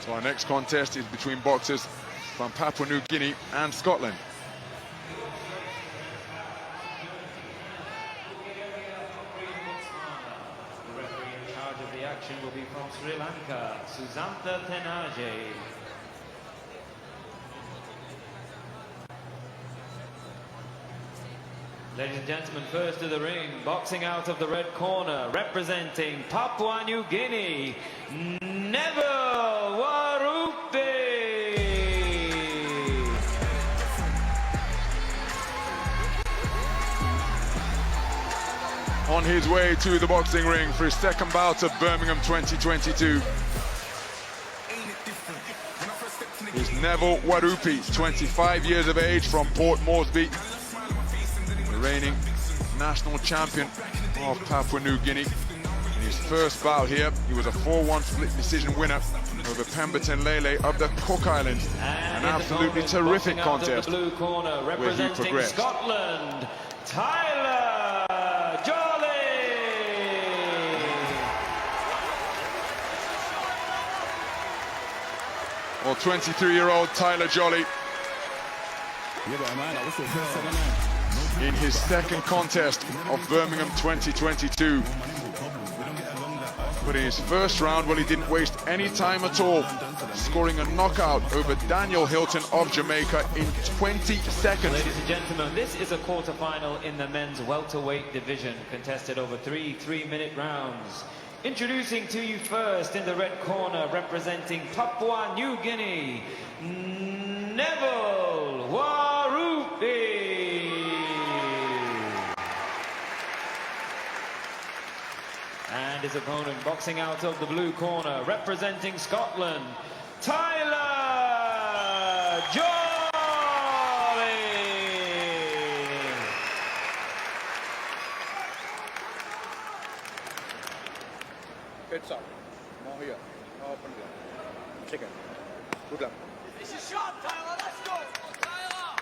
So our next contest is between boxers from Papua New Guinea and Scotland. The referee in charge of the action will be from Sri Lanka, Susantha Tenaje. Ladies and gentlemen, first to the ring, boxing out of the red corner, representing Papua New Guinea, Neville Warupi. On his way to the boxing ring for his second bout of Birmingham 2022 is Neville Warupi, 25 years of age, from Port Moresby, the reigning national champion of Papua New Guinea. In his first bout here, he was a 4-1 split decision winner over Pemberton Lele of the Cook Islands. An absolutely terrific contest blue corner, where he progressed. Scotland, Tyler Jolly. Well, 23-year-old Tyler Jolly, in his second contest of Birmingham 2022. But in his first round, well, he didn't waste any time at all, scoring a knockout over Daniel Hilton of Jamaica in 20 seconds. Ladies and gentlemen, this is a quarter-final in the men's welterweight division, contested over three 3-minute rounds. Introducing to you first, in the red corner, representing Papua New Guinea, Neville Warupi. And his opponent, boxing out of the blue corner, representing Scotland, Tyler Jolly. Heads up. More here. Open here. Chicken. Good luck. This is sharp, Tyler. Let's go. Tyler.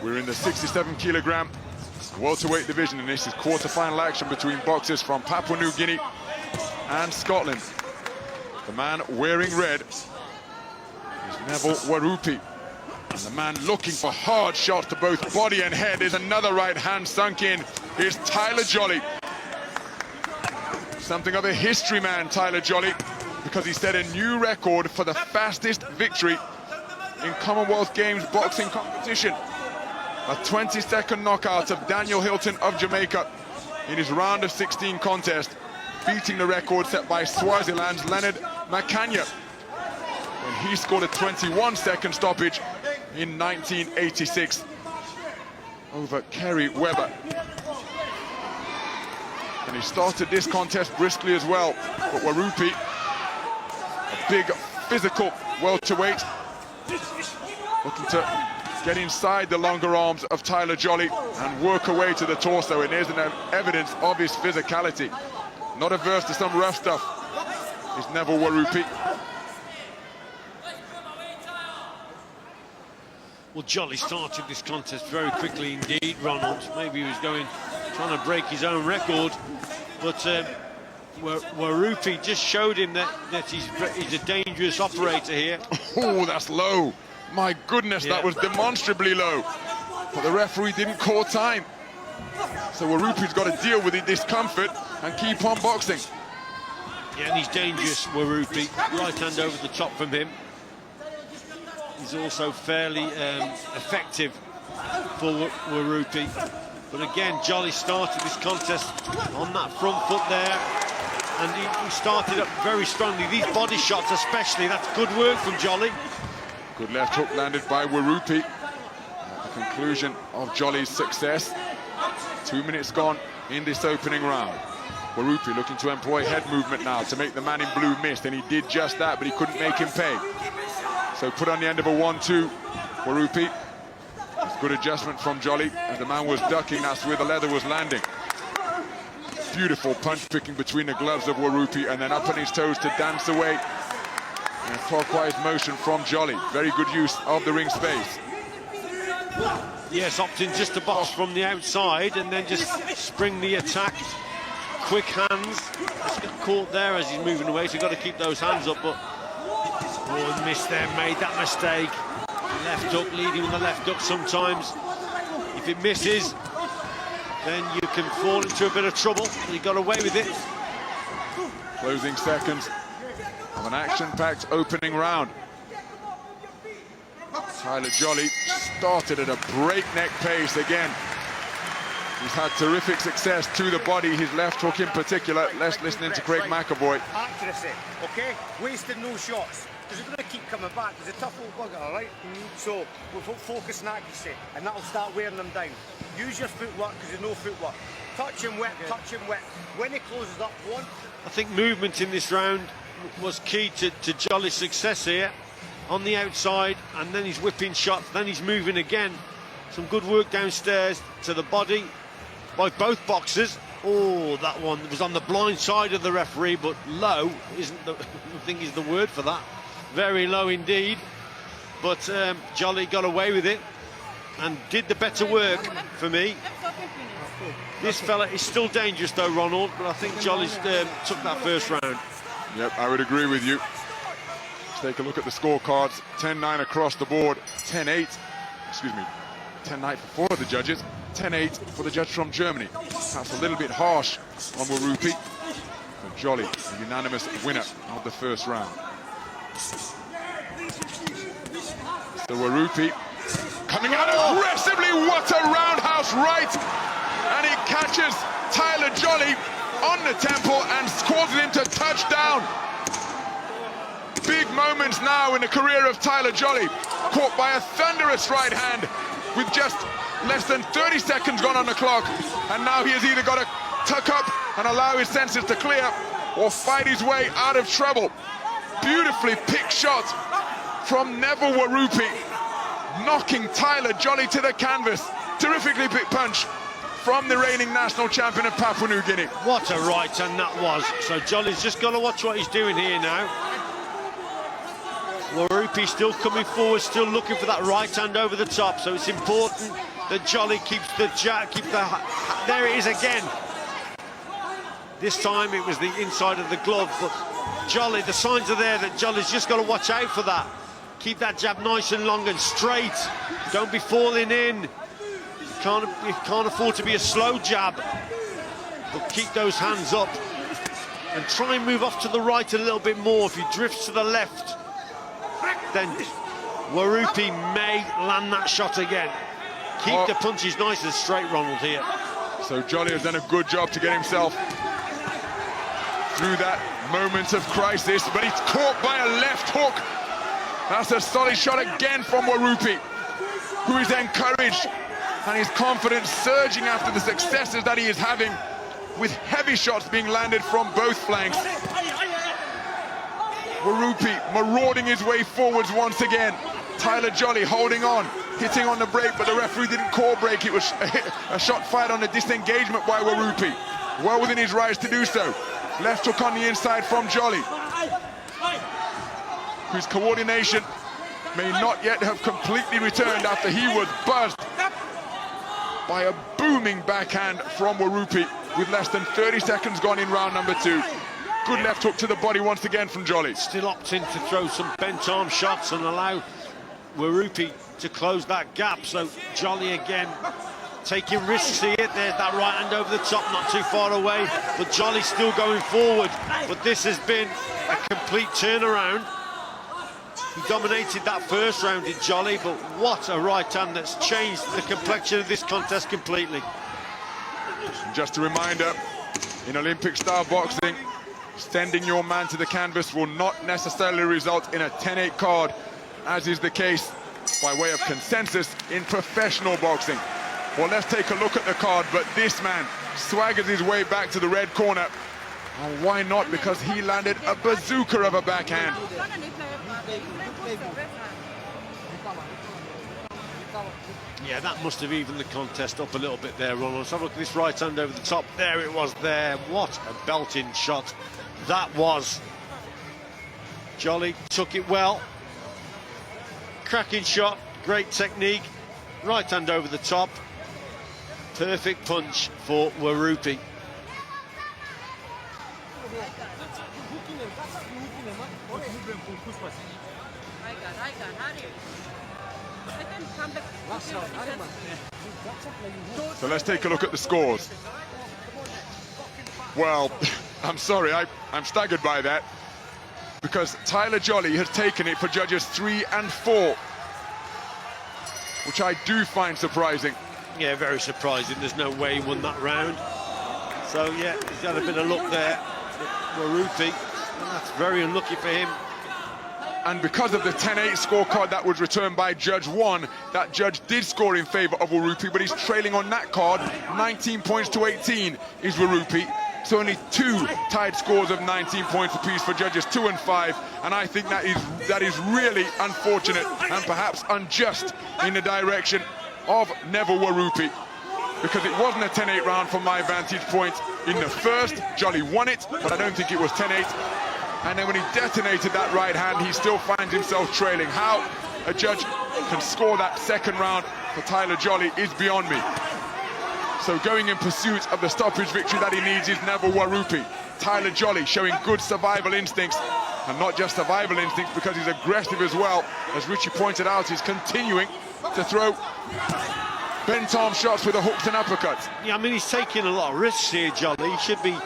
We're in the 67-kilogram welterweight division, and this is quarter-final action between boxers from Papua New Guinea and Scotland. The man wearing red is Neville Warupi, and the man looking for hard shots to both body and head is another right hand sunk in. Here's Tyler Jolly. Something of a history man, Tyler Jolly, because he set a new record for the fastest victory in Commonwealth Games boxing competition. A 20-second knockout of Daniel Hilton of Jamaica in his round of 16 contest, beating the record set by Swaziland's Leonard Makanya when he scored a 21-second stoppage in 1986 over Kerry Webber. And he started this contest briskly as well, but Warupi, a big physical welterweight, looking to get inside the longer arms of Tyler Jolly and work away to the torso, and there's an evidence of his physicality. Not averse to some rough stuff is Neville Warupi. Well, Jolly started this contest very quickly indeed, Ronald. Maybe he was trying to break his own record, but Warupi just showed him that he's a dangerous operator here. Oh, that's low. My goodness, yeah. That was demonstrably low. But the referee didn't call time. So Warupi's got to deal with the discomfort and keep on boxing. Yeah, and he's dangerous, Warupi. Right hand over the top from him. He's also fairly effective for Warupi. But again, Jolly started this contest on that front foot there. And he started up very strongly. These body shots especially, that's good work from Jolly. Good left hook landed by Warupi at the conclusion of Jolly's success. 2 minutes gone in this opening round. Warupi looking to employ head movement now to make the man in blue miss, and he did just that, but he couldn't make him pay. So put on the end of a 1-2. Warupi. Good adjustment from Jolly. As the man was ducking, that's where the leather was landing. Beautiful punch picking between the gloves of Warupi, and then up on his toes to dance away in a clockwise motion from Jolly. Very good use of the ring space. Yes, opting just to box from the outside and then just spring the attack. Quick hands. Just got caught there as he's moving away, so you've got to keep those hands up. But oh, missed there, made that mistake. Left hook, leading with the left hook sometimes. If it misses, then you can fall into a bit of trouble. He got away with it. Closing seconds of an action-packed opening round. Tyler Jolly started at a breakneck pace again. He's had terrific success to the body, his left hook in particular. Let's listen to Craig McAvoy. Accuracy, okay? Wasting no shots. Because they're going to keep coming back. He's a tough old bugger, all right? So we'll focus on accuracy, and that'll start wearing them down. Use your footwork, because there's no footwork. Touch him wet, touch him wet. When he closes up, one. I think movement in this round was key to Jolly's success here. On the outside, and then he's whipping shots, then he's moving again. Some good work downstairs to the body by both boxers. Oh, that one was on the blind side of the referee, but low isn't the I think is the word for that. Very low indeed. But Jolly got away with it and did the better work for me. This fella is still dangerous though, Ronald, but I think Jolly's took that first round. Yep, I would agree with you. Let's take a look at the scorecards. 10-9 across the board. 10-8. Excuse me. 10-9 for four of the judges. 10-8 for the judge from Germany. That's a little bit harsh on Warupi. But Jolly, a unanimous winner of the first round. So Warupi coming out aggressively. What a roundhouse right! And he catches Tyler Jolly on the temple and causes him to touch down. Big moments now in the career of Tyler Jolly, caught by a thunderous right hand with just less than 30 seconds gone on the clock, and now he has either got to tuck up and allow his senses to clear or fight his way out of trouble. Beautifully picked shot from Neville Warupi, knocking Tyler Jolly to the canvas. Terrifically picked punch from the reigning national champion of Papua New Guinea. What a right hand that was. So Jolly's just got to watch what he's doing here now. Warupi still coming forward, still looking for that right hand over the top, so it's important that Jolly keeps the jab, there it is again. This time it was the inside of the glove, but Jolly, the signs are there that Jolly's just got to watch out for that. Keep that jab nice and long and straight. Don't be falling in. You can't afford to be a slow jab, but keep those hands up and try and move off to the right a little bit more. If he drifts to the left, then Warupi may land that shot again. Keep the punches nice and straight, Ronald, here. So Jolly has done a good job to get himself through that moment of crisis, but he's caught by a left hook. That's a solid shot again from Warupi, who is encouraged and his confidence surging after the successes that he is having, with heavy shots being landed from both flanks. Warupi marauding his way forwards once again. Tyler Jolly holding on, hitting on the break, but the referee didn't call break. It was a shot fired on a disengagement by Warupi. Well within his rights to do so. Left hook on the inside from Jolly, whose coordination may not yet have completely returned after he was buzzed by a booming backhand from Warupi with less than 30 seconds gone in round number 2. Good left hook to the body once again from Jolly. Still opting to throw some bent arm shots and allow Warupi to close that gap. So Jolly again taking risks here. There's that right hand over the top, not too far away, but Jolly's still going forward. But this has been a complete turnaround. He dominated that first round, did Jolly, but what a right hand that's changed the complexion of this contest completely. Just a reminder, in Olympic-style boxing, sending your man to the canvas will not necessarily result in a 10-8 card, as is the case by way of consensus in professional boxing. Well, let's take a look at the card, but this man swaggers his way back to the red corner. And why not? Because he landed a bazooka of a backhand. Yeah, that must have evened the contest up a little bit there, Ronald. Let's have a look at this right hand over the top. There it was there. What a belting shot that was. Jolly took it well. Cracking shot, great technique. Right hand over the top. Perfect punch for Warupi. So let's take a look at the scores. Well, I'm sorry, I'm staggered by that, because Tyler Jolly has taken it for judges 3 and 4, which I do find surprising. Yeah, very surprising. There's no way he won that round. So yeah, he's got a bit of luck there, Warupi, and that's very unlucky for him. And because of the 10-8 scorecard that was returned by Judge 1, that judge did score in favour of Warupi, but he's trailing on that card. 19 points to 18 is Warupi. So only 2 tied scores of 19 points apiece for judges 2 and 5. And I think that is really unfortunate and perhaps unjust in the direction of Neville Warupi, because it wasn't a 10-8 round from my vantage point. In the first, Jolly won it, but I don't think it was 10-8. And then when he detonated that right hand, he still finds himself trailing. How a judge can score that second round for Tyler Jolly is beyond me. So going in pursuit of the stoppage victory that he needs is Neville Warupi. Tyler Jolly showing good survival instincts, and not just survival instincts, because he's aggressive as well. As Richie pointed out, he's continuing to throw bent arm shots with the hooks and uppercuts. Yeah, I mean, he's taking a lot of risks here, Jolly. He should be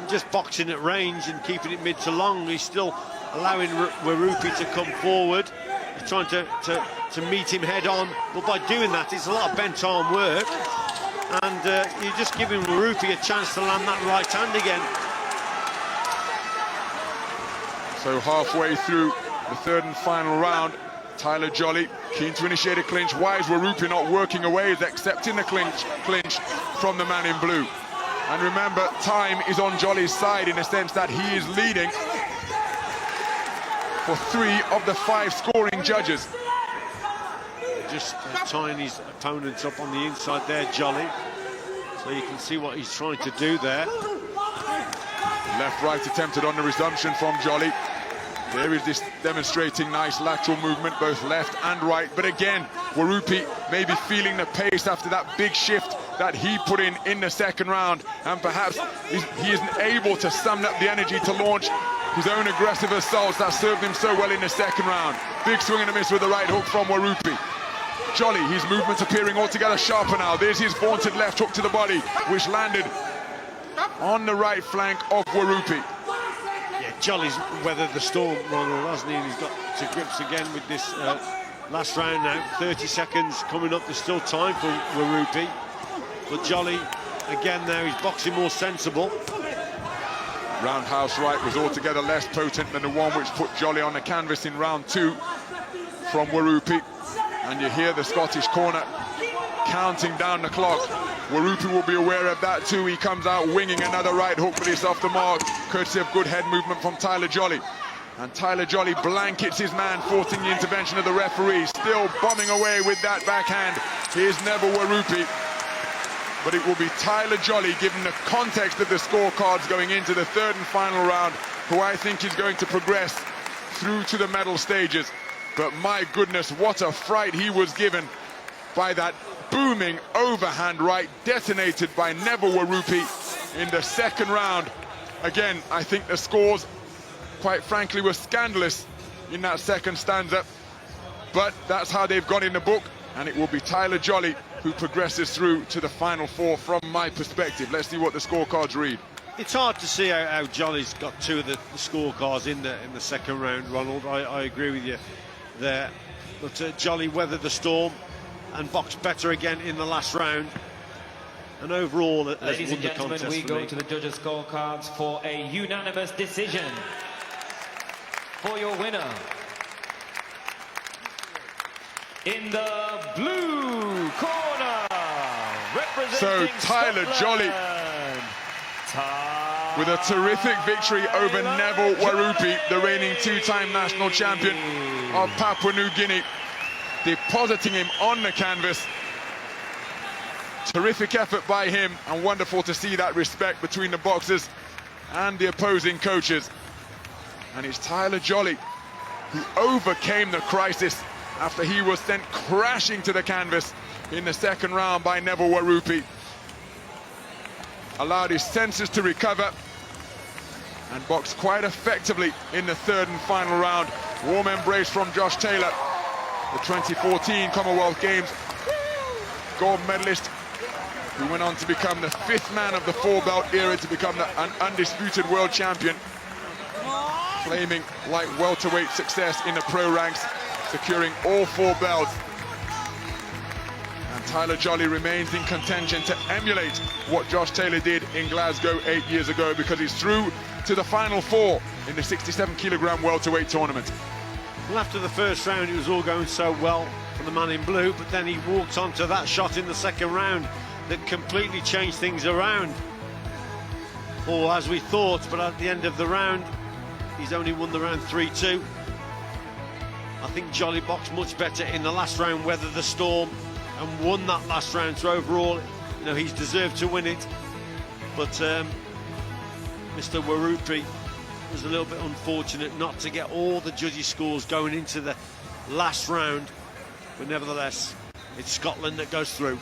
just boxing at range and keeping it mid to long. He's still allowing Warupi to come forward. He's trying to meet him head on, but by doing that, it's a lot of bent arm work, and you're just giving Warupi a chance to land that right hand again. So halfway through the third and final round, Tyler Jolly keen to initiate a clinch. Why is Warupi not working away? He's accepting the clinch from the man in blue. And remember, time is on Jolly's side in the sense that he is leading for 3 of the 5 scoring judges. Just tying his opponents up on the inside there, Jolly. So you can see what he's trying to do there. Left-right attempted on the resumption from Jolly. There is this demonstrating nice lateral movement, both left and right. But again, Warupi may be feeling the pace after that big shift that he put in the second round, and perhaps he isn't able to summon up the energy to launch his own aggressive assaults that served him so well in the second round. Big swing and a miss with the right hook from Warupi. Jolly, his movements appearing altogether sharper now. There's his vaunted left hook to the body, which landed on the right flank of Warupi. Yeah, Jolly's weathered the storm, Ronald, hasn't he? And he's got to grips again with this last round now. 30 seconds coming up. There's still time for Warupi. But Jolly, again now, he's boxing more sensible. Roundhouse right was altogether less potent than the one which put Jolly on the canvas in round 2 from Warupi. And you hear the Scottish corner counting down the clock. Warupi will be aware of that too. He comes out winging another right hook, but it's off the mark, courtesy of good head movement from Tyler Jolly. And Tyler Jolly blankets his man, forcing the intervention of the referee. Still bombing away with that backhand. Here's Neville Warupi. But it will be Tyler Jolly, given the context of the scorecards going into the third and final round, who I think is going to progress through to the medal stages. But my goodness, what a fright he was given by that booming overhand right detonated by Neville Warupi in the second round. Again, I think the scores, quite frankly, were scandalous in that second stanza. But that's how they've got in the book, and it will be Tyler Jolly who progresses through to the final 4 from my perspective. Let's see what the scorecards read. It's hard to see how Jolly's got 2 of the scorecards in the second round, Ronald. I agree with you there. But Jolly weathered the storm and boxed better again in the last round. And overall, ladies and gentlemen, we go to the judges' scorecards for a unanimous decision. For your winner, in the blue corner, representing so Tyler Scotland, Jolly. with a terrific victory over Neville Warupi, the reigning two-time national champion of Papua New Guinea, depositing him on the canvas. Terrific effort by him, and wonderful to see that respect between the boxers and the opposing coaches. And it's Tyler Jolly who overcame the crisis after he was sent crashing to the canvas in the second round by Neville Warupi. Allowed his senses to recover and boxed quite effectively in the third and final round. Warm embrace from Josh Taylor, the 2014 Commonwealth Games gold medalist, who went on to become the 5th man of the 4-belt era to become an undisputed world champion, claiming light welterweight success in the pro ranks, securing all 4 belts. And Tyler Jolly remains in contention to emulate what Josh Taylor did in Glasgow 8 years ago, because he's through to the final 4 in the 67-kilogram welterweight tournament. Well, after the first round, it was all going so well for the man in blue, but then he walked onto that shot in the second round that completely changed things around. Or as we thought, but at the end of the round, he's only won the round 3-2. I think Jolly boxed much better in the last round, weathered the storm and won that last round. So overall, you know, he's deserved to win it. But Mr. Warupi was a little bit unfortunate not to get all the judges' scores going into the last round. But nevertheless, it's Scotland that goes through.